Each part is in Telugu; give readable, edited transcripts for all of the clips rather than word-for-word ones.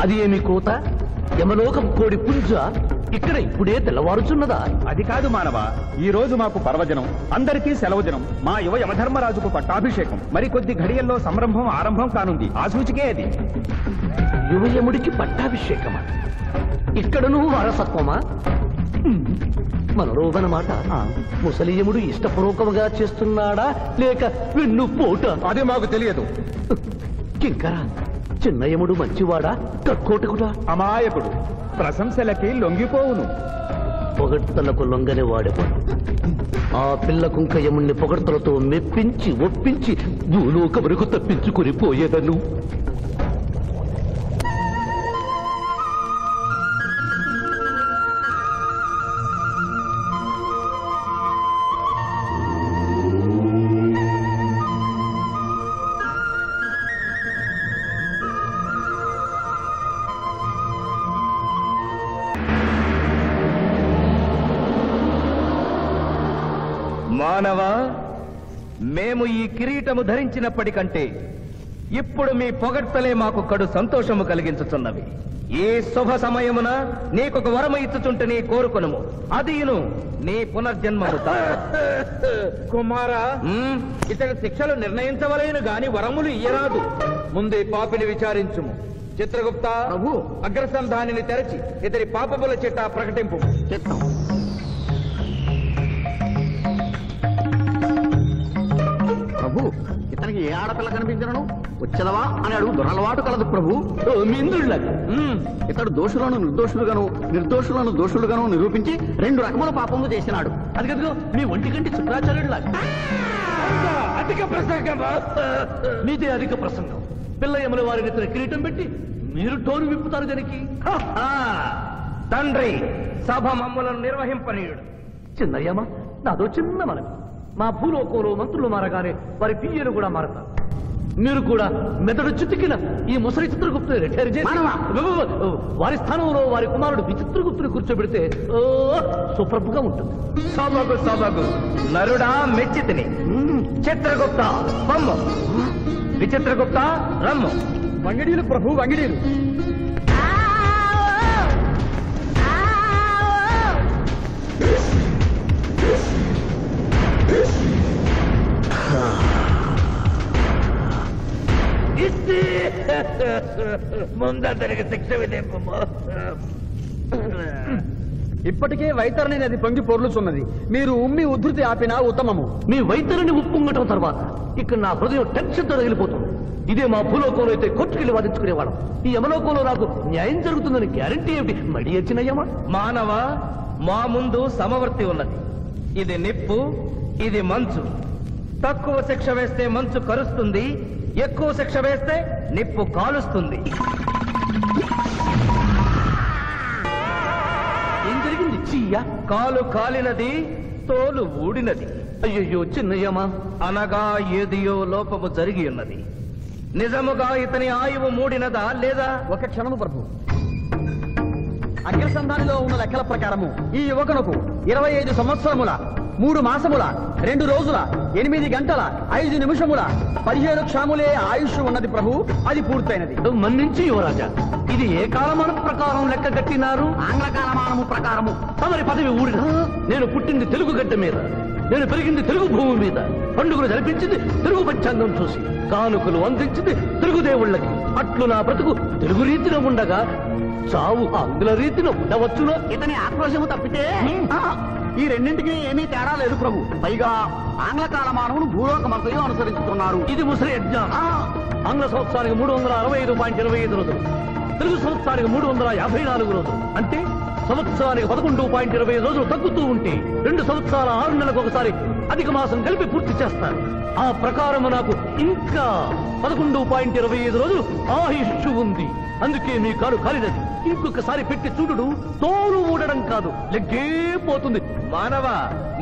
అది ఏమి కోత? యమలోకం కోడి పుంజ ఇక్కడ ఇప్పుడే తెల్లవారుచున్నదా? అది కాదు మానవ, ఈ రోజు మాకు పర్వదినం, అందరికీ సెలవు దినం. మా యువ యమధర్మరాజుకు పట్టాభిషేకం. మరి కొద్ది ఘడియల్లో సంరంభం ఆరంభం కానుంది. ఆ సూచికే అది. యువయముడికి పట్టాభిషేకమా? ఇక్కడను వారసత్వమా? మనరోగనమాట. ముసలియముడు ఇష్టపూర్వకముగా చేస్తున్నాడా లేక వెన్ను పోట? అది మాకు తెలియదు. కింకరా, చిన్నయముడు మంచివాడా కక్కోటకుడా? అమాయకుడు, ప్రశంసలకి లొంగిపోవును. పొగడ్తలకు లొంగని వాడేవాడు. ఆ పిల్ల కుంకయముణ్ణి పొగడ్తలతో మెప్పించి ఒప్పించి భూలోకమునకు తప్పించుకుని పోయేదను. మానవ, మేము ఈ కిరీటము ధరించినప్పటికంటే ఇప్పుడు మీ పొగడ్తలే మాకు కడు సంతోషము కలిగించుతున్నవి. ఈ శుభ సమయమున నీకొక వరము ఇచ్చుచుంటే నీ కోరుకొనుము, అదియును నీ పునర్జన్మము. కుమారా, ఇతని శిక్షలు నిర్ణయించవలేను గాని వరములు ఇయ్యరాదు. ముందే పాపిని విచారించుము. చిత్రగుప్త ప్రభు, అగ్రసంధానిని తెరచి ఇతని పాపముల చిట్టా ప్రకటింపు. ప్రభు, ఇతనికి ఏ ఆడపిల్ల కనిపించను? వచ్చదవా అని అడుగు దురలవాటు కలదు ప్రభు. ఇతడు దోషులను నిర్దోషులుగాను నిర్దోషులను దోషులుగాను నిరూపించి 2 రకముల పాపములు చేసినాడు. అది కదుగో మీ ఒంటి కంటి శుక్రాచార్యుడులా. అధిక ప్రసంగం. మీదే అధిక ప్రసంగం. పిల్లయముల వారిని ఇతర కిరీటం పెట్టి మీరు టోరు విప్పుతారు దానికి. తండ్రి, సభ మమ్ములను నిర్వహింపనీయుడు. చిన్నయ్యమ్మ, నాదో చిన్న మనవి. మా భూలోకంలో మంత్రులు మారగానే వారి పియ్యలు కూడా మారతారు. మీరు కూడా మెదడు చితికిన ఈ ముసలి చిత్రగుప్తుని రిటైర్ చేసి వారి స్థానంలో వారి కుమారుడు విచిత్రగుప్తుని కూర్చోబెడితే సుప్రభుగా ఉంటుంది. సభకు సభకు నరుడా మెచ్చితిని. చిత్రగుప్త బొమ్మ, విచిత్రగుప్త రమ్ము. వంగిడీలు ప్రభు, వంగిడీలు. ముందరికి శిక్ష విధింపు. ఇప్పటికే వైతరణి నది పొంగి పొర్లుచున్నది. మీరు ఉమ్మి ఉద్ధృతి ఆపినా ఉత్తమము. మీ వైతరిని ఉప్పొంగటం తర్వాత ఇక్కడ నా హృదయం టెన్షన్తో రగిలిపోతుంది. ఇదే మా భూలోకంలో అయితే కోర్టుకెళ్ళి వాదించుకునేవాళ్ళం. ఈ యమలోకంలో నాకు న్యాయం జరుగుతుందని గ్యారంటీ ఏమిటి? మడి వచ్చినయ్యమా? మానవ, మా ముందు సమవర్తి ఉన్నది. ఇది నిప్పు, ఇది మంచు. తక్కువ శిక్ష వేస్తే మంచు కరుస్తుంది, ఎక్కువ శిక్ష వేస్తే నిప్పు కాలుస్తుంది. ఏం జరిగింది? చీయ కాలు కాలినది, తోలు ఊడినది. అయ్యయ్యో చిన్నయ్యమా, అనగా ఏదియో లోపము జరిగి ఉన్నది. నిజముగా ఇతని ఆయువు మూడినదా లేదా? ఒక క్షణము ప్రభు. అగ్రసంధానిలో ఉన్న లెక్కల ప్రకారము ఈ యువకునకు 25 సంవత్సరముల 3 మాసముల 2 రోజుల 8 గంటల 5 నిమిషముల 17 క్షణములే ఆయుష్ ఉన్నది ప్రభు. అది పూర్తయినది. మన్నించి యువరాజా, ఇది ఏ కాలమానం ప్రకారం లెక్క కట్టినారు? ఆంగ్ల కాలమానము ప్రకారము. తమరి పదవి ఊడిన. నేను పుట్టింది తెలుగు గడ్డ మీద, నేను పెరిగింది తెలుగు భూమి మీద, పండుగలు జరిపించింది తెలుగు పంచాంగం చూసి, కానుకలు అందించింది తెలుగు దేవుళ్ళకి. అట్లు నా బ్రతుకు తెలుగు రీతిలో ఉండగా చావు ఆంగ్ల రీతిలో ఉండవచ్చునా? ఇతని ఆక్రోశము తప్పితే ఈ రెండింటికి ఏమీ తేడా లేదు ప్రభు. పైగా ఆంగ్ల కాలమానమును భూలోకమంతయు అనుసరిస్తున్నారు. ఇది ముసలి యజ్ఞం. ఆంగ్ల సంవత్సరానికి 365.25 రోజులు, తెలుగు సంవత్సరానికి 354 రోజులు. అంటే సంవత్సరానికి 11.25 రోజులు తగ్గుతూ ఉంటే 2 సంవత్సరాల 6 నెలలకు ఒకసారి అధిక మాసం కలిపి పూర్తి చేస్తారు. ఆ ప్రకారం నాకు ఇంకా 11.25 రోజులు ఆయుష్ ఉంది. అందుకే మీ కాలు కాలినది. ఇంకొకసారి పెట్టి చూడు, తోలు ఊడడం కాదు, లెగ్గే పోతుంది. మానవ,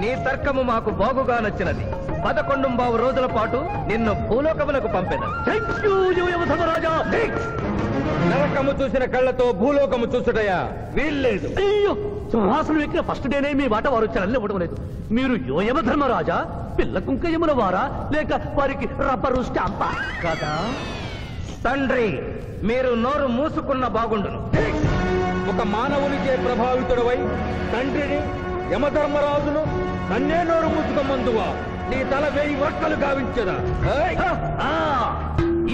నీ తర్కము మాకు బాగుగా నచ్చినది. 11 రోజుల పాటు నిన్ను భూలోకములకు పంపెదను. నరకము చూసిన కళ్ళతో భూలోకము చూసుటయా వీల్లేదు. అయ్యో, సింహాసనం ఎక్కిన ఫస్ట్ డేనే మీ మాట వారు చలని ఇవ్వడం లేదు. మీరు యోయమ ధర్మరాజా, పిల్ల కుంకయముల వారా, లేక వారికి రబ్బరు స్టాంపా కదా? తండ్రి, మీరు నోరు మూసుకున్న బాగుండును. ఒక మానవునిచే ప్రభావితుడవై తండ్రిని, యమధర్మరాజును నన్నే నోరు మూసుకోమందువా? నీ తల 1000 వక్కలు గావించదా?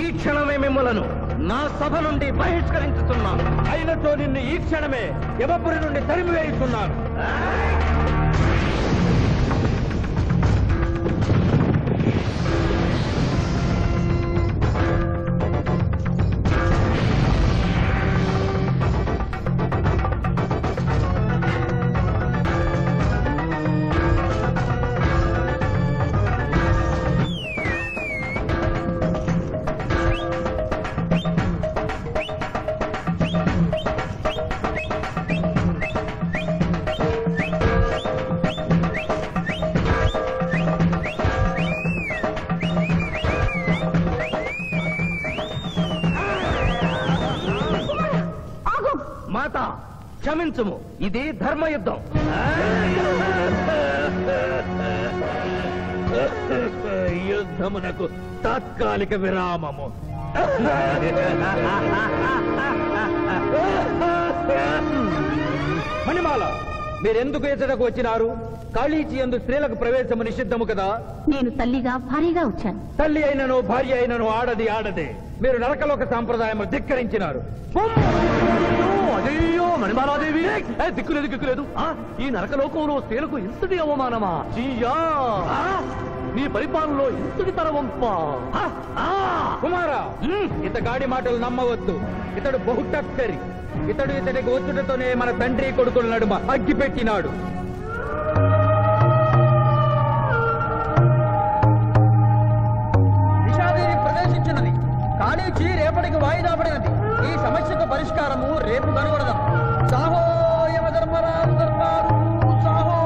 ఈ క్షణమే మిమ్మలను నా సభ నుండి బహిష్కరించుతున్నాను. అయినతో నిన్ను ఈ క్షణమే యమపురి నుండి తరిమివేయుతున్నాను. మాత, క్షమించుము, ఇది ధర్మయుద్ధం. యుద్ధమునకు తాత్కాలిక విరామము. మణిమాల, మీరెందుకు ఎచ్చటకు వచ్చినారు? కాళీచి యందు స్త్రీలకు ప్రవేశము నిషిద్ధము కదా? నేను తల్లిగా భారీగా వచ్చాను. తల్లి అయినను భార్య అయినను ఆడది ఆడదే. మీరు నరకలోక సాంప్రదాయము ధిక్కరించినారు. అయ్యో మణిమాలాదేవి, దిక్కులేదు దిక్కులేదు. ఈ నరకలోకంలో స్త్రీలకు ఇంతటి అవమానమా? చీయా, నీ పరిపాలనలో ఇంతటి తరవంప. కుమారా, ఇతగాడి మాటలు నమ్మవద్దు. ఇతడు బహుటక్కరి. ఇతడికి వచ్చుటతోనే మన తండ్రి కొడుకుల నడుమ అగ్గి పెట్టినాడు. నిషాదేవి ప్రవేశించినది. కాళీచి రేపటికి వాయిదా పడినది. ఈ సమస్యకు పరిష్కారము రేపు కనుగొడదాం. సాహో యమధర్మరాజు దర్బారు, సాహో.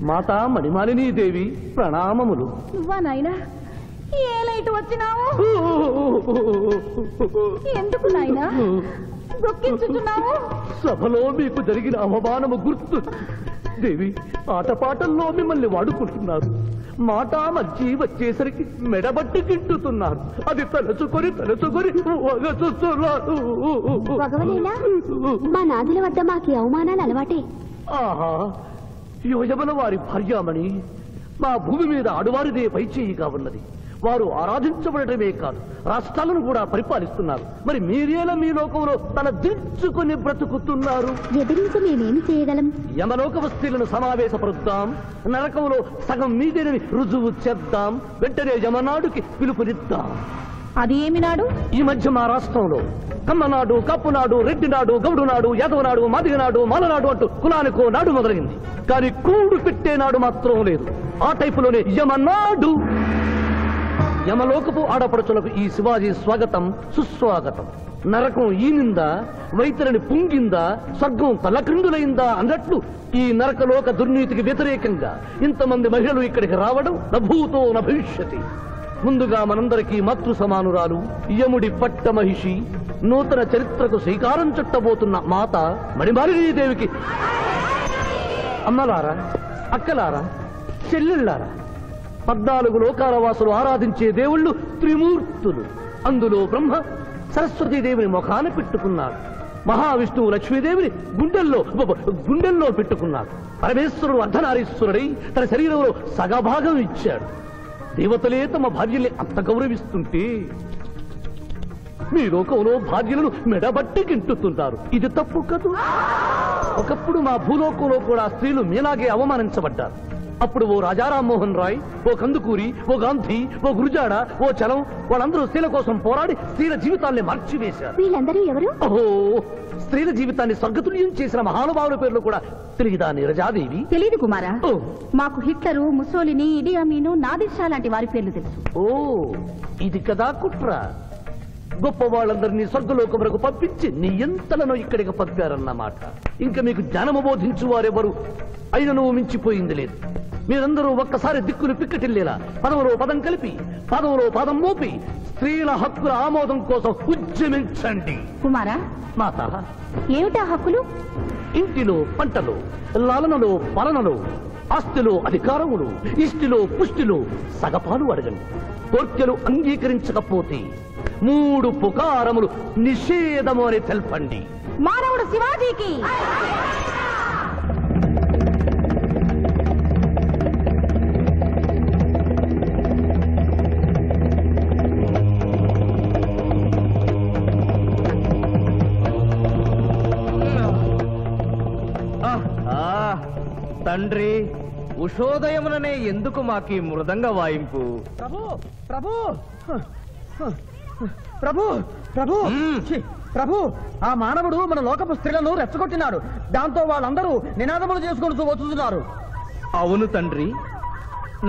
మాతా మణిమాలినీ దేవి ప్రణామములు. నువ్వా నాయనా? ఏ లైట్ వచ్చినావు? ఎందుకు నాయనా దొక్కించుతున్నావు? సభలో మీకు జరిగిన అవమానము గుర్తు. దేవి, ఆటపాటల్లో మిమ్మల్ని వాడుకుంటున్నారు. మాట మర్చి వచ్చేసరికి మెడబట్టి తింటుతున్నారు. అది తలుచుకొని వగచుస్తున్నారు. భగవనేనా, మా నాదుల వద్ద మాకి అవమానాలు అలవాటే. ఆహా, యువజముల వారి భార్యామణి మా భూమి మీద ఆడువారిదే పైచేయిగా ఉన్నది. వారు ఆరాధించబడటమే కాదు, రాష్ట్రాలను కూడా పరిపాలిస్తున్నారు. మరి మీరేలా మీ లోకంలో తల దించుకొని బ్రతుకుతున్నారు? ఎదిరించి మేమేమి చేయగలం? యమలోక వస్తువులను సమావేశపరుద్దాం. నరకంలో సగం మీదేనని రుజువు చేద్దాం. వెంటనే యమనాడుకి పిలుపునిద్దాం. అది ఏమి నాడు? ఈ మధ్య మా రాష్ట్రంలో కమ్మనాడు, కప్పునాడు, రెడ్డినాడు, గౌడునాడు, యాదవనాడు, మాదిగనాడు, మాలనాడు అంటూ కులానికో నాడు మొదలైంది. కానీ కూడు పెట్టే నాడు మాత్రం లేదు. ఆ టైపులోనే యమనాడు. యమలోకపు ఆడపడుచులకు ఈ శివాజీ స్వాగతం సుస్వాగతం. నరకం ఈనిందా, వైతరిని పుంగిందా, స్వర్గం తలక్రిందులైందా అన్నట్లు ఈ నరకలోక దుర్నీతికి వ్యతిరేకంగా ఇంతమంది మహిళలు ఇక్కడికి రావడం నభూతో నభవిష్యతి. ముందుగా మనందరికీ మాతృ సమానురాలు, యముడి పట్ట మహిషి, నూతన చరిత్రకు శ్రీకారం చుట్టబోతున్న మాత మణిమాలినీదేవికి అమ్మలారా, అక్కలారా, చెల్లెళ్ళారా, 14 లోకాల వాసులు ఆరాధించే దేవుళ్ళు త్రిమూర్తులు. అందులో బ్రహ్మ సరస్వతీదేవిని ముఖాన పెట్టుకున్నాడు. మహావిష్ణువు లక్ష్మీదేవిని గుండెల్లో పెట్టుకున్నాడు. పరమేశ్వరుడు అర్ధనారీశ్వరుడై తన శరీరంలో సగభాగం ఇచ్చాడు. దేవతలే తమ భార్యల్ని అంత గౌరవిస్తుంటే మీ లోకంలో భార్యలను మెడబట్టి గింటుతుంటారు. ఇది తప్పు కదూ. ఒకప్పుడు మా భూలోకంలో కూడా స్త్రీలు మీలాగే అవమానించబడ్డారు. అప్పుడు ఓ రాజా రామ్మోహన్ రాయ్, ఓ కందుకూరి, ఓ గాంధీ, ఓ గురుజాడ, ఓ చలం వాళ్ళందరూ స్త్రీల కోసం పోరాడి స్త్రీల జీవితాల్ని మార్చివేశారు. వీళ్ళందరూ ఎవరు? ఓహో, స్త్రీల జీవితాన్ని స్వర్గతుల్యం చేసిన మహానుభావుల పేర్లు కూడా తెలియదా నీరజాదేవి? తెలీదు కుమారా. ఓ. మాకు హిట్లరు, ముసోలిని, ఇడి అమీను, నాదిర్ లాంటి వారి పేర్లు తెలుసు. ఓ, ఇది కదా కుట్ర. గొప్ప వాళ్ళందరినీ స్వర్గలోకములకు పంపించి నీ ఎంతలను ఇక్కడికి పంపారన్నమాట. ఇంకా మీకు జ్ఞానము బోధించు వారెవరు అయినను మించిపోయింది లేదు. మీరందరూ ఒక్కసారి దిక్కులు పిక్కటిల్లేలా పదవులో పదం కలిపి, పదవులో పదం మోపి స్త్రీల హక్కుల ఆమోదం కోసం ఉద్యమించండి. కుమారా, మాత, ఏమిటా హక్కులు? ఇంటిలో పంటలు, లాలనలో పాలనలో, ఆస్తిలో అధికారములు, ఇష్టిలో పుష్టిలో సగపాలు అడగండి. కోర్కెలు అంగీకరించకపోతే 3 పుకారములు నిషేధము అని తెల్పండి. మానవుడు శివాజీకి తండ్రి, ఉషోదయముననే ఎందుకు మాకీ మృదంగ వాయింపు? ప్రభు ప్రభు ప్రభు ప్రభు ఛీ, ప్రభు, ఆ మానవుడు మన లోకపు స్త్రీలను రెచ్చగొట్టినాడు. దాంతో వాళ్ళందరూ నినాదములు చేసుకుంటూ వస్తున్నారు. అవును తండ్రి,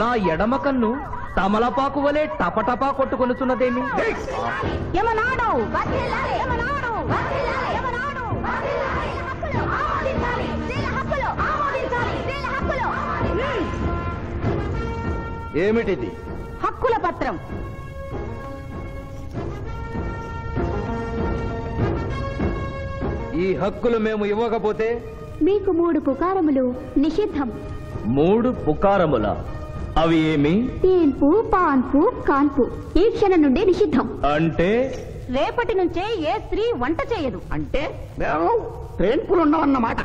నా ఎడమ కన్ను తమలపాకు వలె టపటపా కొట్టుకొనుచున్నదేమి? యమనాడు వర్ధిల్లాలి, యమనాడు వర్ధిల్లాలి, యమనాడు వర్ధిల్లాలి. హక్కులు ఆమోదించాలి, స్త్రీల హక్కులు ఆమోదించాలి, స్త్రీల హక్కులు. ఏమిటిది? హక్కుల పత్రం. ఈ హక్కులు మేము ఇవ్వకపోతే మీకు 3 పుకారములు నిషిద్ధం. 3 పుకారముల? అవి ఏమి? తేన్పు, పాన్పు, కాన్పు ఈ క్షణం నుండి నిషిద్ధం. అంటే రేపటి నుంచే ఏ స్త్రీ వంట చేయదు. అంటే మేము ట్రైన్పులు ఉండవన్నమాట.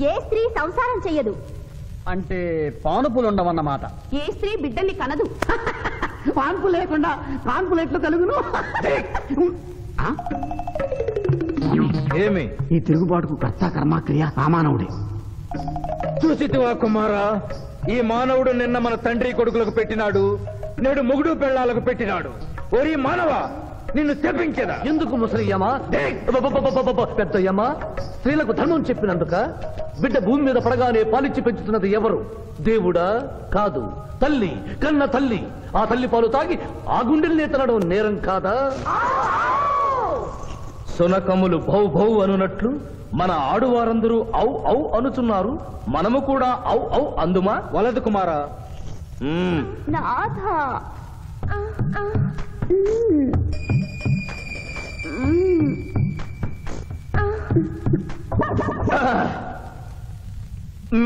ఏ స్త్రీ సంసారం చెయ్యదు. అంటే పానుపులు ఉండవన్నమాట. ఏ స్త్రీ బిడ్డల్ని కనదు. పాన్పు లేకుండా కాన్పులు ఎట్లు కలుగును? ఆ? ఏమి? ఈ తిరుగుబాటుకు కర్త కర్మక్రియ రామానవుడే. చూసితివా కుమారా, ఈ మానవుడు నిన్న మన తండ్రి కొడుకులకు పెట్టినాడు, నేడు మొగుడు పెళ్ళాలకు పెట్టినాడు. ఓరి మానవ, నిన్ను శపించదా? ఎందుకు ముసలియమా? పెద్దయ్యమా, స్త్రీలకు ధర్మం చెప్పినందుక? బిడ్డ భూమి మీద పడగానే పాలిచ్చి పెంచుతున్నది ఎవరు? దేవుడా? కాదు, తల్లి, కన్న తల్లి. ఆ తల్లి పాలు తాగి ఆ గుండెల్ని తినడం నేరం కాదా? సునకములు భౌ భౌ అనునట్లు మన ఆడువారందరూ ఔ ఔ అనుచున్నారు. మనము కూడా ఔ ఔ అందుమా? వలదు కుమారా. నాథ.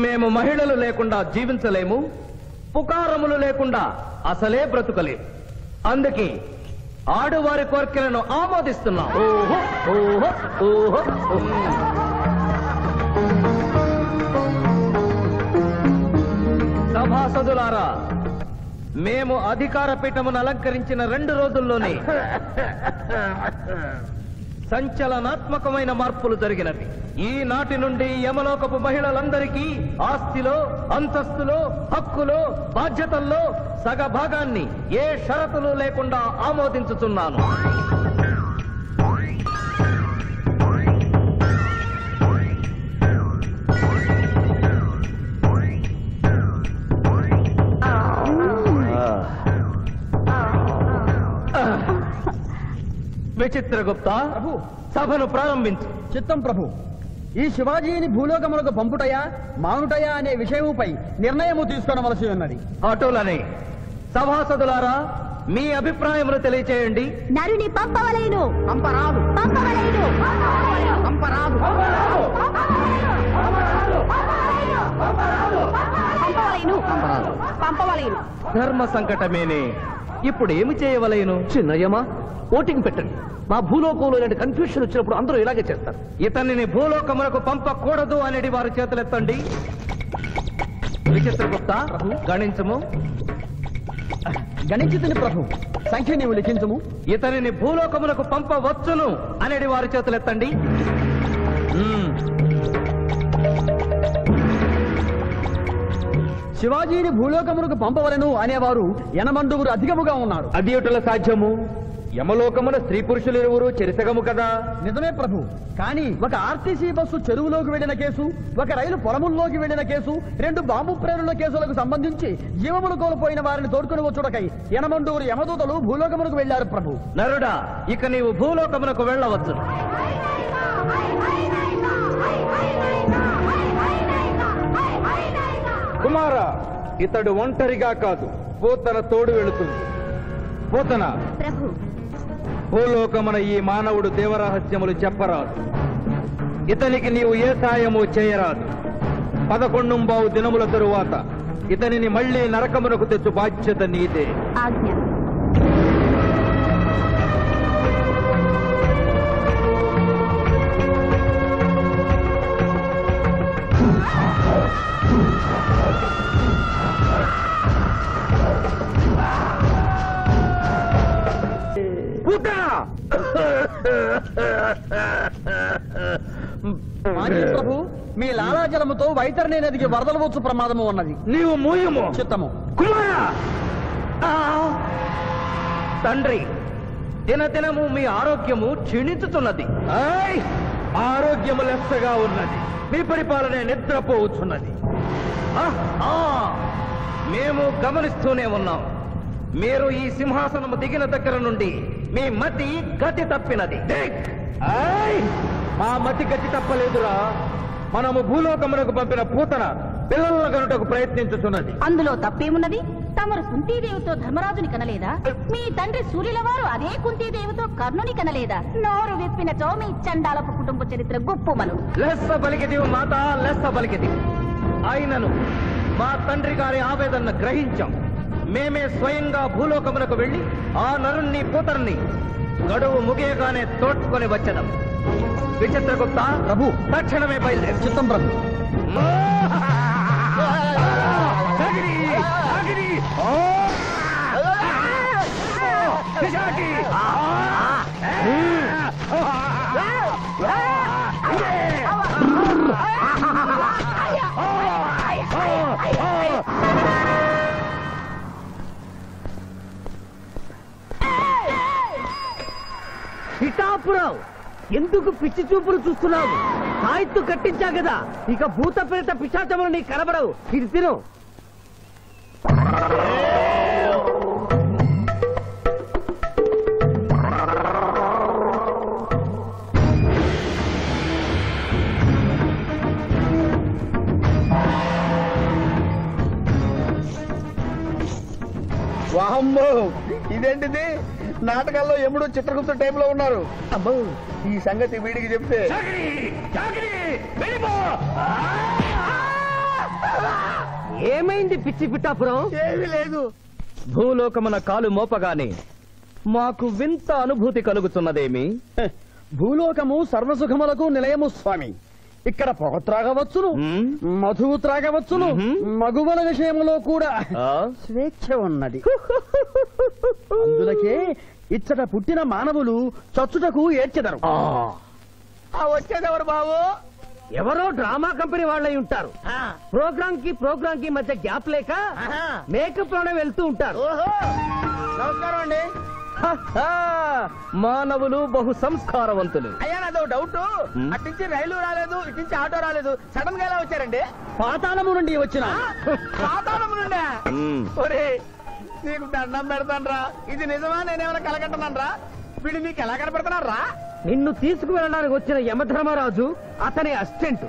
మేము మహిళలు లేకుండా జీవించలేము, పుకారములు లేకుండా అసలే బ్రతుకలేము. అందుకే ఆడువారి కోరికలను ఆమోదిస్తున్నాం. ఓహో ఓహో ఓహో. సభాసదులారా, మేము అధికార పీఠమును అలంకరించిన 2 రోజుల్లోనే సంచలనాత్మకమైన మార్పులు జరిగినవి. ఈనాటి నుండి యమలోకపు మహిళలందరికీ ఆస్తిలో, అంతస్తులో, హక్కులో, బాధ్యతల్లో సగభాగాన్ని ఏ షరతులు లేకుండా ఆమోదించుతున్నాను. విచిత్రగుప్త, సభను ప్రారంభించు. చిత్తం ప్రభు. ఈ శివాజీని భూలోకములకు పంపుటయా మానుటయా అనే విషయముపై నిర్ణయము తీసుకోవలసి ఉన్నది. అటులనే సభాసదులారా, మీ అభిప్రాయములు తెలియచేయండి. నరుని పంపవలేను. పంపరాదు, పంపవలేను. పంపరాదు. పంపవలేను. పంపవలేను. ధర్మ సంకటమేనే. ఇప్పుడు ఏమి చేయవలేను? చిన్నయ్యమా, ఓటింగ్ పెట్టండి. మా భూలోకంలో ఇలాంటి కన్ఫ్యూషన్ వచ్చినప్పుడు అందరూ ఇలాగే చేస్తారు. ఇతనిని భూలోకములకు పంపకూడదు అనేది వారి చేతులెత్తండి. విచిత్రగుప్త, గణించము. గణించుతుని ప్రభు. సంఖ్య నీవు లిఖించము. ఇతనిని భూలోకములకు పంపవచ్చును అనేది వారి చేతులెత్తండి. శివాజీని భూలోకములకు పంపవలను అనేవారు 80 అధికముగా ఉన్నారు. అది ఎటుల సాధ్యము? యమలోకమున స్త్రీ పురుషులు ఇరువురు చెరిసగము కదా. నిజమే ప్రభు. కానీ ఒక ఆర్టీసీ బస్సు చెరువులోకి వెళ్లిన కేసు, ఒక రైలు పొలముల్లోకి వెళ్లిన కేసు, 2 బాంబు ప్రేరుల కేసులకు సంబంధించి జీవములు కోల్పోయిన వారిని తోడుకుని వచ్చుటకై 80 యమదూతలు భూలోకములకు వెళ్లారు ప్రభు. నరుడా, ఇక నీవు భూలోకమునకు వెళ్ళవచ్చు. కుమారా, ఇతడు ఒంటరిగా కాదు, పోతన తోడు వెళుతుంది. పోతన, ప్రభు. భూలోకమున ఈ మానవుడు దేవరహస్యములు చెప్పరాదు. ఇతనికి నీవు ఏ సాయము చేయరాదు. 11 దినముల తరువాత ఇతనిని మళ్లీ నరకమునకు తెచ్చు బాధ్యత నీదే. ఆజ్ఞ. ప్రభు, మీ లాలాజలముతో వైతరణి నదికి వరదలు వచ్చు ప్రమాదము ఉన్నది. నీవు మూయము. చిత్తము. కుమారా! తండ్రి, దినదినము మీ ఆరోగ్యము క్షీణించుతున్నది. ఆరోగ్యము లెస్సగా ఉన్నది. మీ పరిపాలనే నిద్రపోవచ్చున్నది. మేము గమనిస్తూనే ఉన్నాం. మీరు ఈ సింహాసనము దిగిన దగ్గర నుండి మీ మతి గతి తప్పినది. మా మతి గతి తప్పలేదురా. మనము భూలోకమునకు పంపిన పూతన పిల్లల గనుటకు ప్రయత్నించుతున్నది. అందులో తప్పేమున్నది? తమరు కుంతీదేవితో ధర్మరాజుని కనలేదా? మీ తండ్రి సూర్యుల వారు అదే కుంతీదేవితో కర్ణుని కనలేదా? నోరు విప్పినచో మీ చండాలపు కుటుంబ చరిత్ర గుప్పుమను. లెస్స పలికిది మాత, లెస్స పలికిది. ఆయనను మా తండ్రి గారి ఆవేదన గ్రహించాం. మేమే స్వయంగా భూలోకమునకు వెళ్లి ఆ నరుణ్ణి పూతరుని గడువు ముగియగానే తోడ్కొని వచ్చేదాం. విచిత్రగుప్త ప్రభు, తక్షణమే బయలుదేరి. చిత్తం ప్రభు. పిఠాపురం, ఎందుకు పిచ్చి చూపులు చూస్తున్నావు? సాయిత్తు కట్టించా కదా, ఇక భూత ప్రేత పిశాచములు నీకు కనబడవు. ఇది తిను. వాహమ్మో, ఇదేంటిది? నాటకాల్లో ఎముడు చిత్రగుప్త టైప్ లో ఉన్నారు. అబ్బో, ఈ సంగతి వీడికి చెప్తే ఏమైంది పిచ్చి పిఠాపురం? ఏమీ లేదు. భూలోకమున కాలు మోపగానే మాకు వింత అనుభూతి కలుగుతున్నదేమి? భూలోకము సర్వసుఖములకు నిలయము స్వామి. ఇక్కడ పొగ త్రాగవచ్చును, మధువు త్రాగవచ్చును, మగువల విషయంలో కూడా స్వేచ్ఛ ఉన్నది. అందులకే ఇచ్చట పుట్టిన మానవులు చచ్చుటకు ఏడ్చెదరు. వచ్చేదెవరు బాబు? ఎవరో డ్రామా కంపెనీ వాళ్ళై ఉంటారు. ప్రోగ్రామ్ కి మధ్య గ్యాప్ లేక మేకప్ లోనే వెళ్తూ ఉంటారు. నమస్కారం అండి. మానవులు బహు సంస్కారవంతులు. అయ్యా, నాదో డౌట్. అట్నుంచి రైలు రాలేదు, ఇట్నుంచి ఆటో రాలేదు, సడన్ గా ఎలా వచ్చారండి? పాతాళము నుండి వచ్చిన. పాతాళం నుండా? ఒరే, నీకు దండం పెడతానరా. ఇది నిజమా? నేనేమైనా కలగట్టనరా? వీడు నీకు ఎలా కనపడుతున్నారా? నిన్ను తీసుకువెళ్ళడానికి వచ్చిన యమధర్మరాజు అతని అసిస్టెంట్.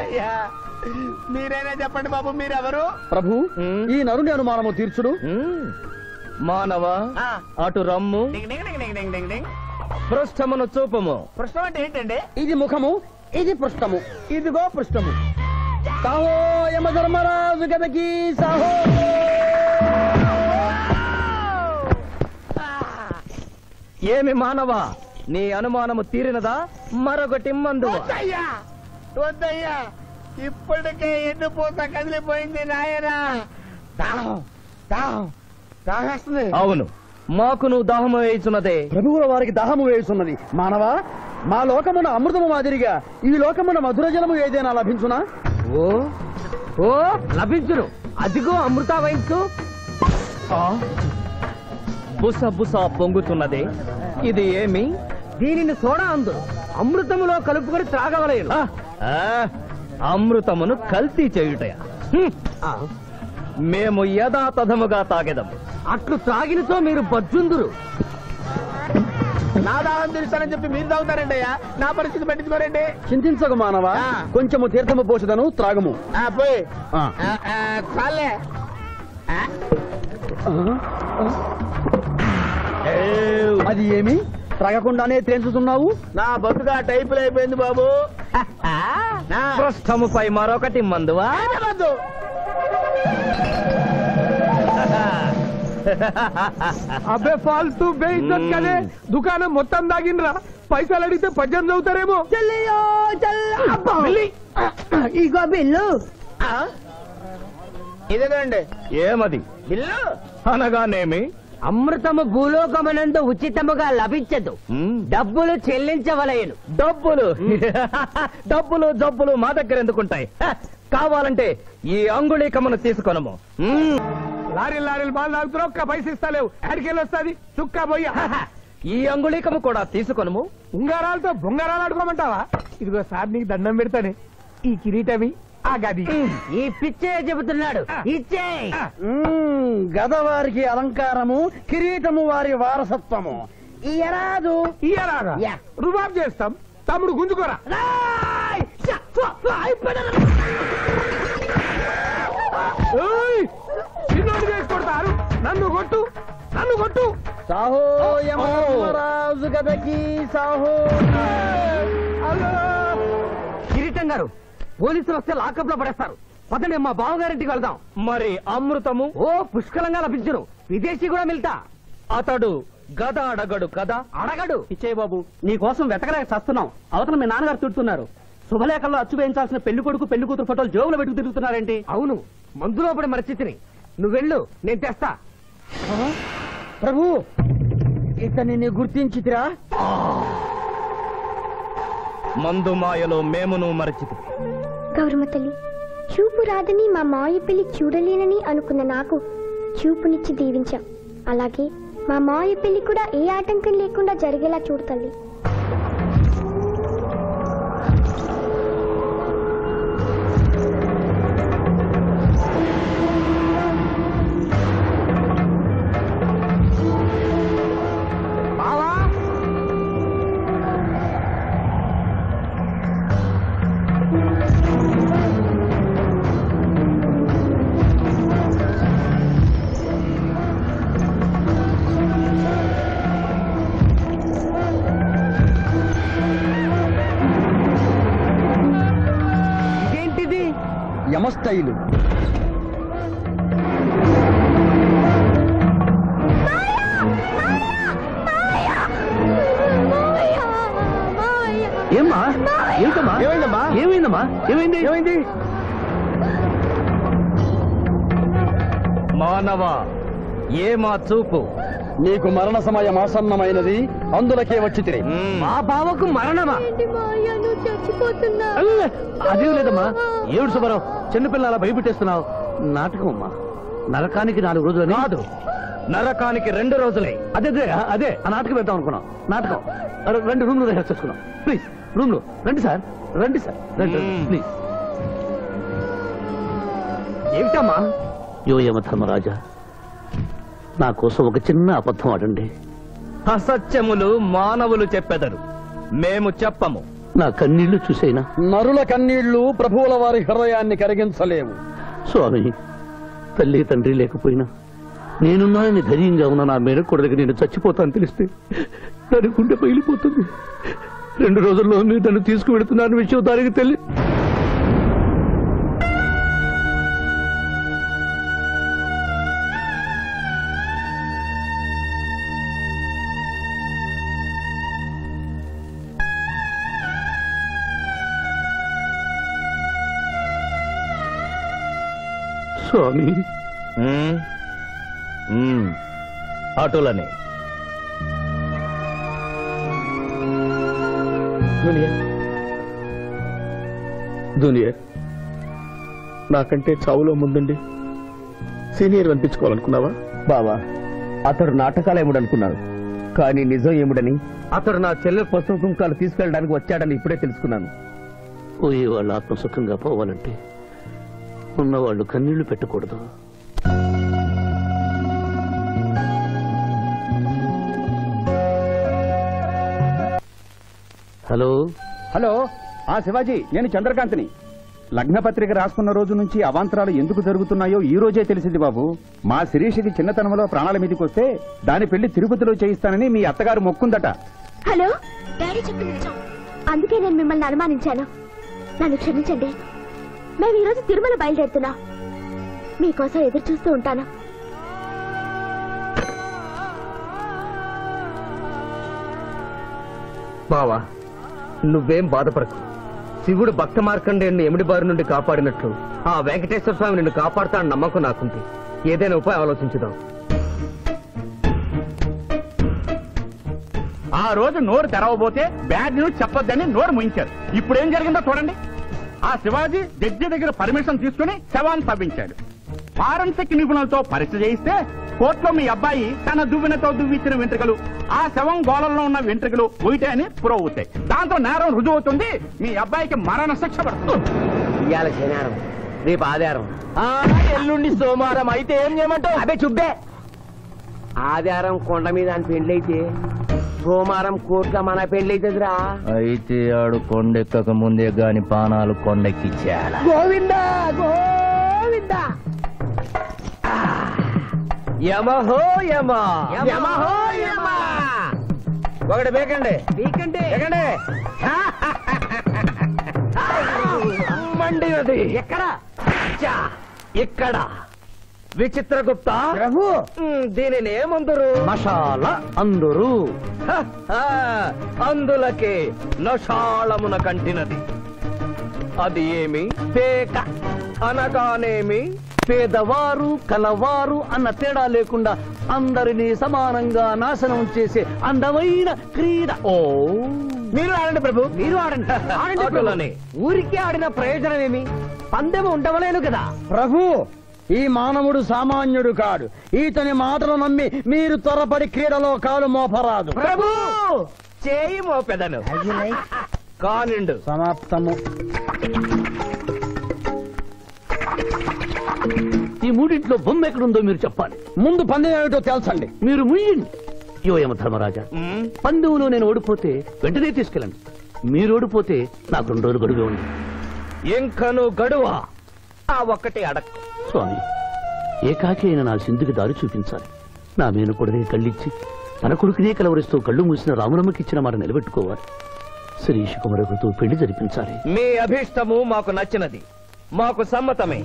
అయ్యా, మీరైనా చెప్పండి బాబు, మీరెవరు? ప్రభు, ఈ నరుని అనుమానము తీర్చుడు. మానవ, అటు రమ్ము, పృష్ఠమును చూపము. ప్రశ్న అంటే ఏంటండి? ఇది ముఖము, ఇది పృష్ఠము, ఇదిగో పృష్ఠము. సాహో యమధర్మరాజు గదకి సాహో. ఏమి మానవ, నీ అనుమానము తీరినదా? మరొకటి మందు. వద్దయ్యా, వద్దయ్యా, ఇప్పటికే ఎన్ను పూత కదిలిపోయింది నాయనా. దాహం దాహం దాహేస్తుంది. అవును, మాకు నువ్వు దాహము వేయుచున్నదే. ప్రభువుల వారికి దాహము వేయుచున్నది. మానవా, మా లోకమున అమృతము మాదిరిగా ఈ లోకమున మధుర జలము ఏదైనా లభించునా? ఓ ఓ లభించును. అదిగో అమృత వయస్సు. బుస బుస పొంగుతున్నదే, ఇది ఏమి? దీనిని సోడా అందు అమృతములో కలుపుకొని త్రాగవలేను. అమృతమును కల్తీ చేయుటయా? మేము యథాతథముగా తాగెదము. అట్లు త్రాగినతో మీరు బజ్జుందురు. నా దాహం తీరుస్తానని చెప్పి మీరు తాగుతారండి అయ్యా. నా పరిస్థితి పట్టించుకోరండి. చింతించకు మానవా, కొంచెము తీర్థము పోషదను త్రాగము. పోయి చాలే. అది ఏమి? త్రగకుండానే తేల్చుతున్నావు. నా బతుగా టైపులు అయిపోయింది బాబు. పృష్ఠముపై మరొకటి మందువా? అబ్బే ఫాల్తూ బేయిజ్జత్ కదే. దుకాణం మొత్తం దాగినరా, పైసలు అడిగితే పద్యం చదువుతారేమో. ఇగో బిల్లు. ఇదేనండి ఏమది? బిల్లు. అనగానేమి? అమృతము భూలోకమనందు ఉచితముగా లభించదు, డబ్బులు చెల్లించవలయను. డబ్బులు డబ్బులు జబ్బులు మా దగ్గర ఎందుకుంటాయి? కావాలంటే ఈ అంగుళీకమును తీసుకొనము. లారీలు బాగా తాగుతున్నావు, ఒక్క పైస ఇస్తలేవు. అడికెళ్ళి వస్తుంది చుక్క బొయ్య. ఈ అంగుళీకము కూడా తీసుకొనము. ఉంగరాలతో బొంగరాలు అడుకోమంటావా? ఇదిగో సార్ నీకు దండం పెడతానే, ఈ కిరీటమి ఆ గది. ఈ పిచ్చే చెబుతున్నాడు, ఇచ్చే. గద వారికి అలంకారము, కిరీటము వారి వారసత్వము. ఇయరాదు. ఇయ్యరాగా రుబాబ్ చేస్తాం. తమ్ముడు గుంజుకోరా. చిన్నోడు చేసి కొడతారు. నన్ను కొట్టు, నన్ను కొట్టు. సాహో యమరాజు గదకి సాహో. కిరీటం గారు, పోలీసులు వస్తే లాకప్ లో పడేస్తారు. పదండి, మా బావగారింటికి వెళ్దాం. మరి అమృతము? ఓ పుష్కలంగా లభించును. విదేశీ కూడా మిల్తా. అతడు గద అడగడు కదా? అడగడు. ఇచ్చే బాబు, నీ కోసం వెతకలేక చస్తున్నాం. అవతల మీ నాన్నగారు తిడుతున్నారు. శుభలేఖల్లో అచ్చు వేయించాల్సిన పెళ్లి కొడుకు పెళ్లి కూతురు ఫోటోలు జోబులో పెట్టుకు తిరుగుతున్నారేంటి? అవును, మందులో పడి మరచితిని. నువ్వు వెళ్ళు, నేను తెస్తా. ప్రభు, ఇతన్ని నీ గుర్తించితిరా? మందు మాయలో మేమును మరచితి. గౌరమ్మ తల్లి, చూపు రాదని మా మాయ పెళ్లి చూడలేనని అనుకున్న నాకు చూపునిచ్చి దీవించాం. అలాగే మా మాయ పెళ్లి కూడా ఏ ఆటంకం లేకుండా జరిగేలా చూడు తల్లి. యమస్థైలు. ఏమ్మా? ఏంటమ్మా? ఏమైందమ్మా? ఏమైందమ్మా? ఏమైంది? ఏమైంది? మానవ, ఏ మా చూపు? నీకు మరణ సమయం ఆసన్నమైనది, అందులకే వచ్చి తిని. మా బావకు మరణమా? చచ్చిపోతున్నా. అదేం లేదమ్మా. ఏడు సుబ్బారావు, చిన్నపిల్లల భయపెట్టేస్తున్నావు. నాటకం అమ్మా. నరకానికి 4 రోజులు కాదు, నరకానికి 2 రోజులే. అదే అదే ఆ నాటకం వెళ్తాం అనుకున్నాం. నాటకం రండి, రూమ్ లో రిహార్స్ చేసుకున్నాం. ప్లీజ్ రూమ్ లో రండి సార్, రండి సార్, రండి ప్లీజ్. ఏమిటమ్మా? యో యమ ధర్మరాజా, నా కోసం ఒక చిన్న అబద్ధం ఆడండి. అసత్యములు మానవులు చెప్పెదరు, మేము చెప్పము. నా కన్నీళ్లు చూసేనా? నరుల కన్నీళ్లు ప్రభువుల వారి హృదయాన్ని కరిగించలేవు. స్వామి, తల్లి తండ్రి లేకపోయినా నేనున్నానని ధైర్యంగా ఉన్న నా మేనకోడలికి నేను చచ్చిపోతాను తెలిస్తే దాని గుండె పగిలిపోతుంది. 2 రోజుల్లో మీరు నన్ను తీసుకువెడుతున్నారని విషయం దానికి తెలియ. స్వామి, అటులనే జూనియర్, నాకంటే చావులో ముందుండి సీనియర్ అనిపించుకోవాలనుకున్నావా? బావా, అతడు నాటకాలేముడు అనుకున్నాడు, కానీ నిజం ఏముడని, అతడు నా చెల్లె పసుపు కుంకాలు తీసుకెళ్ళడానికి వచ్చాడని ఇప్పుడే తెలుసుకున్నాను. పోయే వాళ్ళు ఆత్మసుఖంగా పోవాలంటే ఉన్నవాళ్ళు కన్నీళ్లు పెట్టకూడదు. హలో హలో, శివాజీ, నేను చంద్రకాంత్ని. లగ్నపత్రిక రాసుకున్న రోజు నుంచి అవాంతరాలు ఎందుకు జరుగుతున్నాయో ఈ రోజే తెలిసింది బాబు. మా శిరీషకి చిన్నతనంలో ప్రాణాల మీదకి వస్తే దాని పెళ్లి తిరుపతిలో చేయిస్తానని మీ అత్తగారు మొక్కుందట. హలో డాడీ చెప్పింది నిజం. అందుకే నేను మిమ్మల్ని అనుమానించాను. నన్ను క్షమించండి. మేము ఈరోజు తిరుమల బయలుదేరుతున్నాం. మీకోసం ఎదురు చూస్తూ ఉంటాను. బావా, నువ్వేం బాధపడకు. శివుడు భక్త మార్కండేయుని ఎమిడి బారి నుండి కాపాడినట్లు ఆ వెంకటేశ్వర స్వామి నిన్ను కాపాడుతాడని నమ్మకం నాకుంది. ఏదైనా ఉపాయం ఆలోచించుదాం. ఆ రోజు నోరు తెరవబోతే బ్యాడ్ న్యూస్ చెప్పొద్దని నోరు ముయించారు. ఇప్పుడు ఏం జరిగిందో చూడండి. ఆ శివాజీ జడ్జి దగ్గర పర్మిషన్ తీసుకుని శవాన్ని తవ్వించాడు. ఫారెన్సిక్ నిపుణులతో పరీక్ష చేయిస్తే కోర్టులో మీ అబ్బాయి తన దువ్వెనతో దువ్విచ్చిన వెంట్రుకలు, ఆ శవం గోళంలో ఉన్న వెంట్రుకలు ఒకటే అని ప్రూవ్ అవుతాయి. దాంతో నేరం రుజువు అవుతుంది. మీ అబ్బాయికి మరణ శిక్ష పడుతుంది. ఇవాళ శనివారం, రేపు ఆదివారం, ఎల్లుండి సోమవారం. అయితే ఏం చేయమంటావు? అదే చుబ్బే. ఆదివారం కొండ మీద అని పెళ్లైతే సోమవారం కోట్ల మన పెళ్లైతుందిరా. అయితే ఆడు కొండెక్కక ముందే గాని పానాలు కొండెక్కిచ్చాడు. గోవిందా గోవిందా. యమహో యమ, యమహో యమ. ఒకటి బేకండి, బీకండి, బేకండి. మండినది ఎక్కడ? ఇక్కడ. విచిత్రగుప్త ప్రభు, దీనిని ఏమందరు? మషాల అందురు. అందులకే నషాళమున కంటినది. అది ఏమి? పేక అనగానేమి? పేదవారు కలవారు అన్న తేడా లేకుండా అందరినీ సమానంగా నాశనం చేసే అందమైన క్రీడ. ఓ, మీరు ఆడండి ప్రభు, మీరు ఆడండి. ఆడండి. ఊరికి ఆడిన ప్రయోజనం ఏమి? పందెము ఉండవలేను కదా ప్రభు. ఈ మానవుడు సామాన్యుడు కాడు. ఈతని మాటలు నమ్మి మీరు త్వరపడి క్రీడలో కాలు మోపరాదు. ప్రభు చేయి మోపెదను. కానిండు. సమాప్తము. ఈ మూడింట్లో బొమ్మ ఎక్కడుందో మీరు చెప్పాలి. ముందు పందెం ఏమిటో తెలుసండి. మీరు ముయ్యండి. యోయమ ధర్మరాజా, పందెంలో నేను ఓడిపోతే వెంటనే తీసుకెళ్ళండి. మీరు ఓడిపోతే నాకు 2 రోజులు గడువే ఉంది. ఇంకను గడువా? ఆ ఒక్కటే అడక్. స్వామి, ఏకాకి అయిన నా సింధుకి దారి చూపించాలి. నా మేను కొడుకుని కళ్ళిచ్చి తన కొడుకునే కలవరిస్తూ కళ్ళు మూసిన రాములమ్మకి ఇచ్చిన మాట నిలబెట్టుకోవాలి. శిరీష్ కుమారుడితో పెళ్లి జరిపించాలి. మీ అభీష్టము మాకు నచ్చినది, మాకు సమ్మతమే.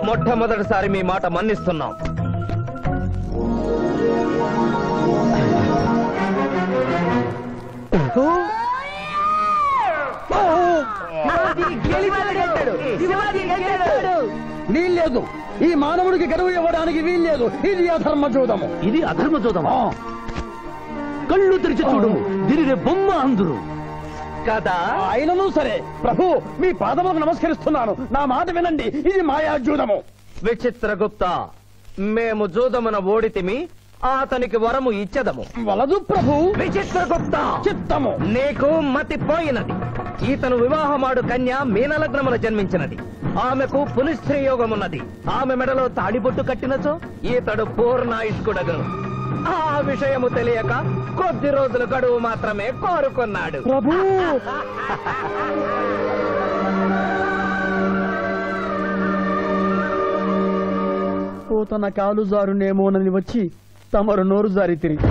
మొట్టమొదటిసారి మీ మాట మన్నిస్తున్నాం. వీల్లేదు. ఈ మానవుడికి గడువు ఇవ్వడానికి వీల్లేదు. ఇది అధర్మ జూదము. ఇది అధర్మ జూదమా? కళ్ళు తెరిచి చూడము, దీనినే బొమ్మ అందురు కదా. అయినను సరే ప్రభు, మీ పాదములకు నమస్కరిస్తున్నాను. నా మాట వినండి. ఇది మాయా జూదము. విచిత్రగుప్త, మేము జూదమున ఓడితిమి, అతనికి వరము ఇచ్చదము. వలదు ప్రభు. విచిత్రగుప్త, చిత్తము. నీకు మతి పోయినది. ఈతను వివాహమాడు కన్య మీనలగ్నమున జన్మించినది. ఆమెకు పునిస్త్రీ యోగమున్నది. ఆమె మెడలో తాడిబొట్టు కట్టినచో ఈతడు పూర్ణాయుష్కుడగను. ఆ విషయము తెలియక కొద్ది రోజుల గడువు మాత్రమే కోరుకున్నాడు. ప్రభు, తన కాలు జారునేమోనని వచ్చి తమరు నోరు జారి తిరిగి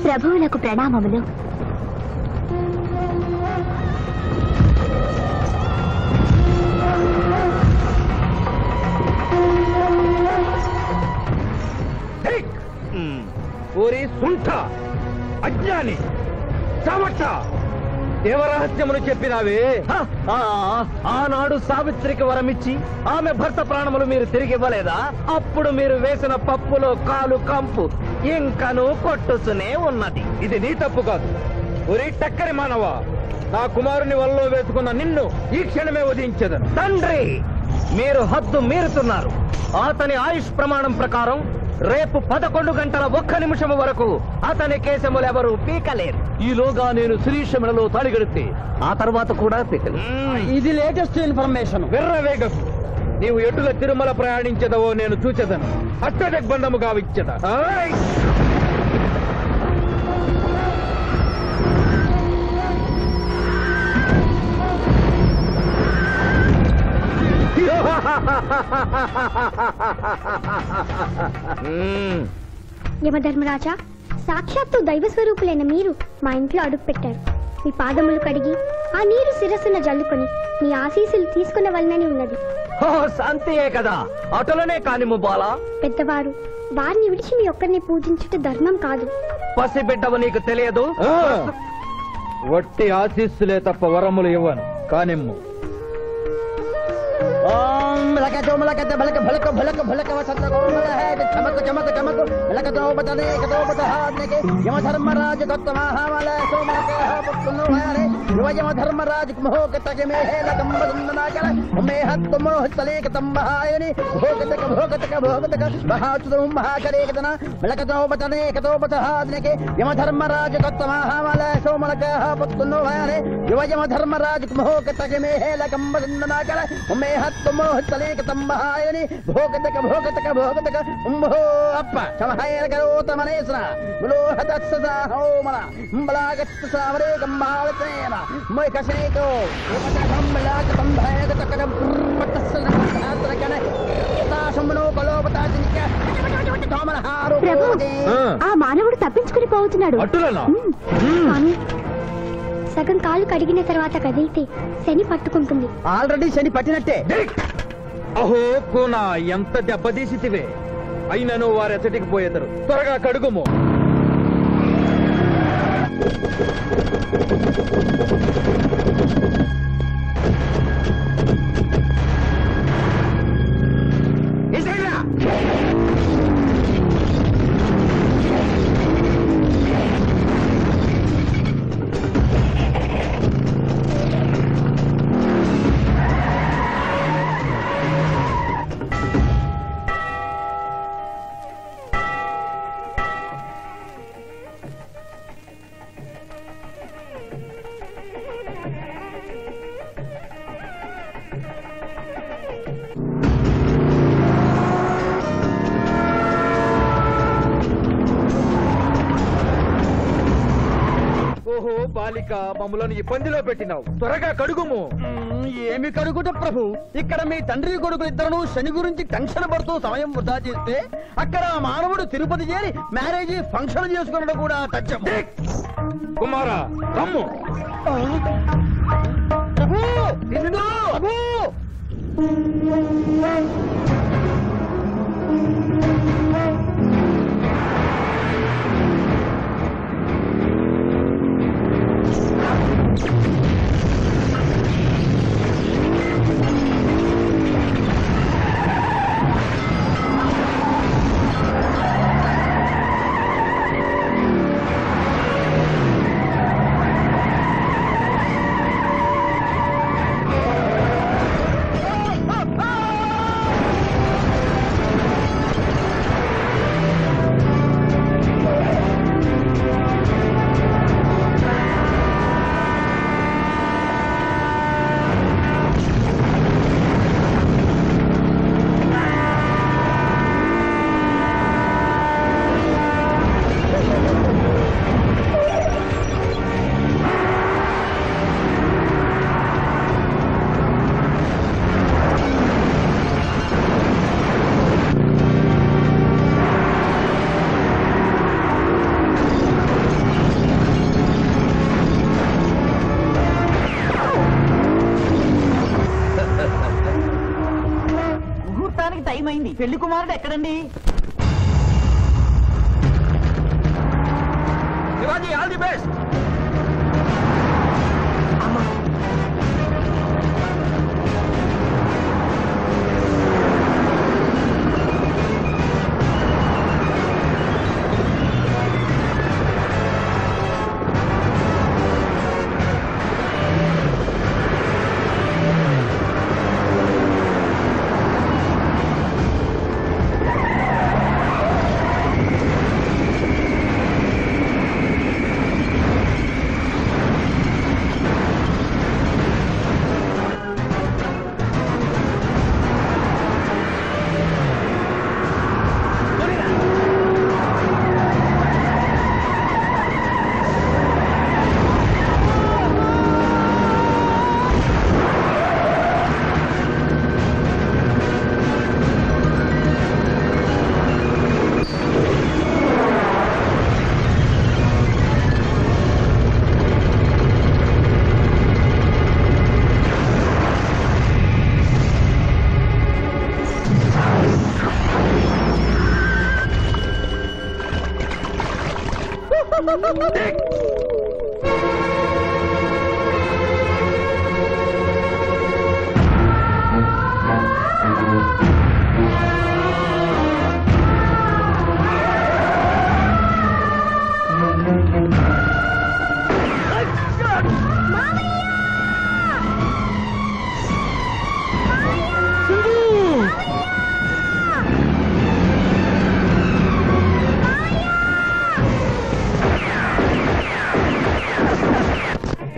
ప్రభువులకు ప్రణామములు. ఊరి సుంఠ, అజ్ఞాని, చవట, దేవరహస్యమును చెప్పినావే ఆనాడు సావిత్రికి వరమిచ్చి ఆమె భర్త ప్రాణములు మీరు తిరిగి ఇవ్వలేదా? అప్పుడు మీరు వేసిన పప్పులో కాలు కంపు ఇంకను కొట్టుతూనే ఉన్నది. ఇది నీ తప్పు కాదు. ఒరి టక్కరి మానవా, నా కుమారుని వల్ల వేసుకున్న నిన్ను ఈ క్షణమే వధించదను. తండ్రి, మీరు హద్దు మీరుతున్నారు. అతని ఆయుష్ ప్రమాణం ప్రకారం రేపు 11 గంటల 1 నిమిషం వరకు అతని కేశములు ఎవరు పీకలేరు. ఈలోగా నేను శిరీషములలో తాళిగడితే ఆ తర్వాత కూడా పీకలు. ఇది లేటెస్ట్ ఇన్ఫర్మేషన్. విర్రవేగం. నీవు ఎటుల తిరుమల ప్రయాణించదవో నేను చూచెదను. అష్టదిగ్బంధము గావిచ్చద. యమధర్మరాజా, సాక్షాత్తు దైవ స్వరూపులైన మీరు మా ఇంట్లో అడుగు పెట్టారు. మీ పాదములు కడిగి ఆ నీరు శిరస్సున జల్లుకొని మీ ఆశీస్సులు తీసుకున్న వలనని ఉన్నది. అంతే కదా, అటులనే కానిము బాలా. పెద్దవారు, వారిని విడిచి మీ ఒక్కరిని పూజించుట ధర్మం కాదు. పసిబిడ్డవు నీకు తెలియదు. వట్టి ఆశీస్సులే తప్ప వరములు ఇవ్వను. కానిమ్ము. मलकतो मलकत भलक भलक भलक भलक वसत गोमल है चमक चमक चमक मलकतो बतने कतो बतहाने के यम धर्मराज दत्तमहामल सोमक पुत्नो हरे यम धर्मराज मोह कतक में है लगम बंदना कर मे हत मोह तले कतम बहायनि भोगतक भोगतक भोगतक बहातु महाकरे कतना मलकतो बतने कतो बतहाने के यम धर्मराज दत्तमहामल सोमक पुत्नो हरे यम धर्मराज मोह कतक में है लगम बंदना कर मे हत मोह तले कतंबहायनि भोगतक भोगतक भोगतक उम्भो अप्प समहायन करोतमनेस्रा बुलो हतत्सदा होमला बलागत सावरे गंबालतेना मोय कसेको उपतकंबलाक संभयगतकरम पतस्सना हात्रकन ताशमनो बलोपताजिनिక తోమలహారు. ప్రభు, ఆ మానవుడు తప్పించుకుని పోతున్నాడు. అటులనా? స్వామి, సగం కాలు కడిగిన తర్వాత కదిలితే శని పట్టుకుంటుంది. ఆల్రెడీ శని పట్టినట్టే. అహో కూనా, ఎంత దెబ్బతీసితివే. అయినను వారెచ్చటికి పోయేదరు. త్వరగా కడుగుము. ఓహో బాలిక, మమ్మలను ఇబ్బందిలో పెట్టినావు. త్వరగా కడుగుము. ఏమి కడుగుట ప్రభు, ఇక్కడ మీ తండ్రి కొడుకులు ఇద్దరు శని గురించి టెన్షన్ పడుతూ సమయం వృధా చేస్తే అక్కడ మానవుడు తిరుపతి చేరి మ్యారేజ్ ఫంక్షన్ చేసుకున్నాడు కూడా తథ్యం. కుమారా, రమ్ము. ప్రభు, ప్రభు. టైం అయింది. పెళ్లి కుమారుడు ఎక్కడండి? Shivaji, all the best.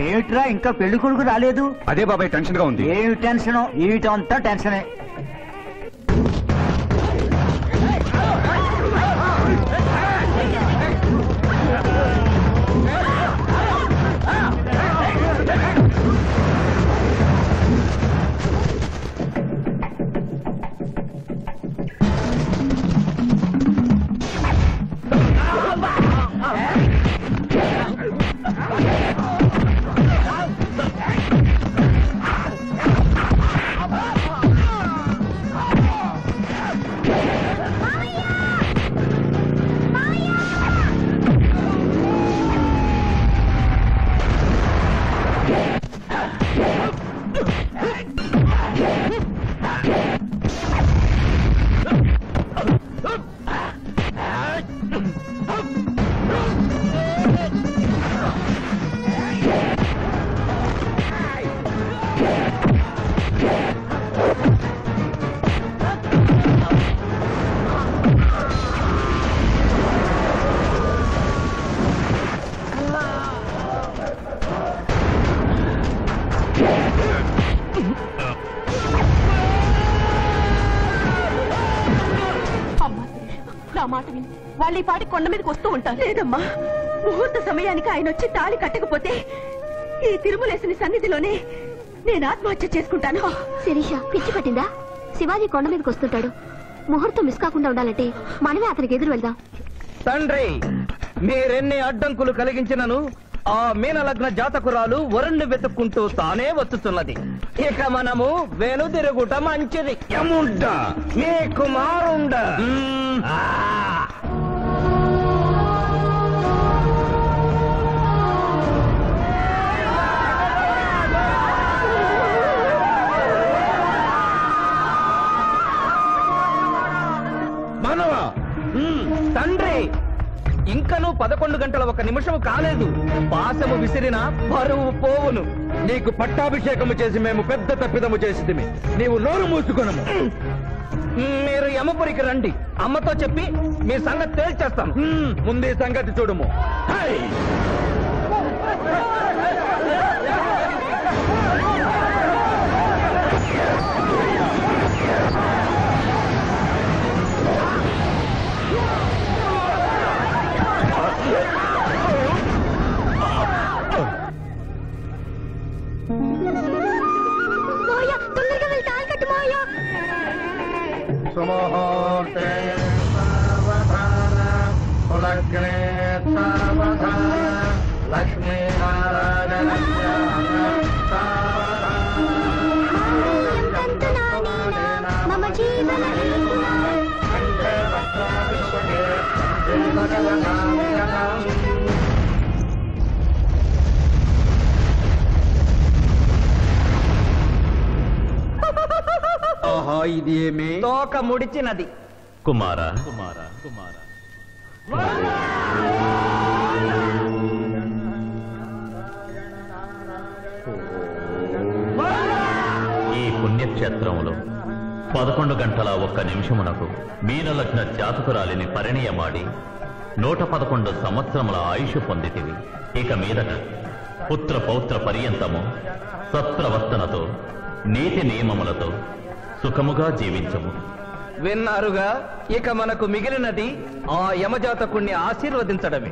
ఏమిట్రా ఇంకా పెళ్లి కొడుకు రాలేదు? అదే బాబాయ్ టెన్షన్ గా ఉంది. ఏమి టెన్షన్? ఏమిటంతా టెన్షనే. వాళ్ళు ఈ పాటి కొండ మీదకి వస్తూ ఉంటారు. లేదమ్మా, ముహూర్త సమయానికి ఆయన వచ్చి తాళి కట్టకపోతే ఈ తిరుమలేసిన సన్నిధిలోనే నేను ఆత్మహత్య చేసుకుంటాను. శిరీష పిచ్చి పట్టిందా? శివాజీ కొండ మీదకి వస్తుంటాడు. ముహూర్తం మిస్ కాకుండా ఉండాలంటే మనమే అతనికి ఎదురు వెళ్దాం. తండ్రి, మీరెన్ని అడ్డంకులు కలిగించినను ఆ మీనలగ్న జాతకురాలు వరుణ్ణి వెతుక్కుంటూ తానే వస్తున్నది. ఇక మనము వెనుదిరుగుట మంచిది. యముండ మీ కుమారుండ. మనవా తండ్రి, ఇంకనూ 11 గంటల 1 నిమిషం కాలేదు. పాశము విసిరిన బరువు పోవును. నీకు పట్టాభిషేకము చేసి మేము పెద్ద తప్పిదము చేసితిమి. నీవు నోరు మూసుకొనము. మీరు యమపురికి రండి. అమ్మతో చెప్పి మీ సంగతి తేల్చేస్తాం. ముందే సంగతి చూడము. తొందరగా వెళ్ళి తాళి కట్టు మావయ్య. సుముహూర్తే సావధాన కులగ్నే సావధాన లక్ష్మీనారాయణ మమ జీవన ఇదేమే తోక ముడిచినది. కుమార ఈ పుణ్యక్షేత్రంలో 11 గంటల 1 నిమిషమునకు మీనలగ్న జాతకురాలిని పరిణయమాడి 111 సంవత్సరముల ఆయుష్ పొందితివి. ఇక మీదట పుత్ర పౌత్ర పర్యంతము సత్ప్రవర్తనతో నీతి నియమములతో సుఖముగా జీవించము. విన్నారుగా, ఇక మనకు మిగిలినది ఆ యమజాతకుణ్ణి ఆశీర్వదించడమే.